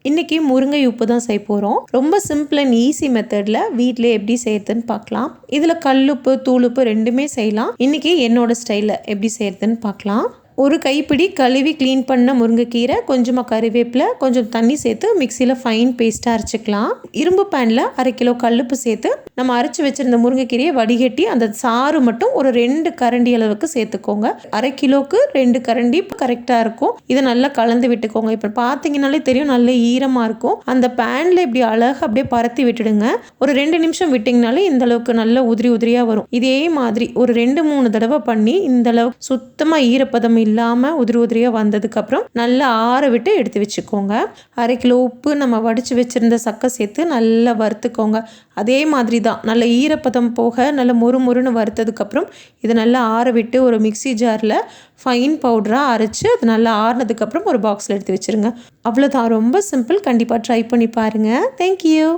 இன்றைக்கி முருங்கை உப்பு தான் செய்ய போகிறோம். ரொம்ப சிம்பிள் அண்ட் ஈஸி மெத்தடில் வீட்டிலே எப்படி செய்யறதுன்னு பார்க்கலாம். இதில் கல்லுப்பு தூளுப்பு ரெண்டுமே செய்யலாம். இன்றைக்கி என்னோட ஸ்டைலில் எப்படி செய்யறதுன்னு பார்க்கலாம். ஒரு கைப்பிடி கழுவி க்ளீன் பண்ண முருங்கைக்கீரை, கொஞ்சமாக கறிவேப்பிலை, கொஞ்சம் தண்ணி சேர்த்து மிக்சியில் ஃபைன் பேஸ்ட்டாக அரைச்சிக்கலாம். இரும்பு பேனில் 1/2 கிலோ கல்லுப்பு சேர்த்து நம்ம அரைச்சி வச்சுருந்த முருங்கைக்கீரையை வடிகட்டி அந்த சாறு மட்டும் ஒரு 2 கரண்டி அளவுக்கு சேர்த்துக்கோங்க. 1/2 கிலோவுக்கு 2 கரண்டி கரெக்டாக இருக்கும். இதை நல்லா கலந்து விட்டுக்கோங்க. இப்போ பார்த்தீங்கன்னாலே தெரியும், நல்ல ஈரமாக இருக்கும். அந்த பேனில் இப்படி அழகாக அப்படியே பரத்தி விட்டுடுங்க. ஒரு 2 நிமிஷம் விட்டிங்கனாலே இந்த அளவுக்கு நல்ல உதிரி உதிரியாக வரும். இதே மாதிரி ஒரு 2-3 தடவை பண்ணி இந்த அளவுக்கு சுத்தமாக ஈரப்பதம் இல்லாமல் உதிரி உதிரியாக வந்ததுக்கப்புறம் நல்லா ஆற விட்டு எடுத்து வச்சுக்கோங்க. 1/2 கிலோ உப்பு நம்ம வடித்து வச்சுருந்த சக்கை சேர்த்து நல்லா வறுத்துக்கோங்க. அதே மாதிரி தான் நல்ல ஈரப்பதம் போக நல்ல முறுமுறுன்னு வறுத்ததுக்கப்புறம் இதை நல்லா ஆற விட்டு ஒரு மிக்சி ஜாரில் ஃபைன் பவுடராக அரைச்சி அது நல்லா ஆறினதுக்கப்புறம் ஒரு பாக்ஸில் எடுத்து வச்சுருங்க. அவ்வளோதான், ரொம்ப சிம்பிள். கண்டிப்பாக ட்ரை பண்ணி பாருங்கள். தேங்க்யூ.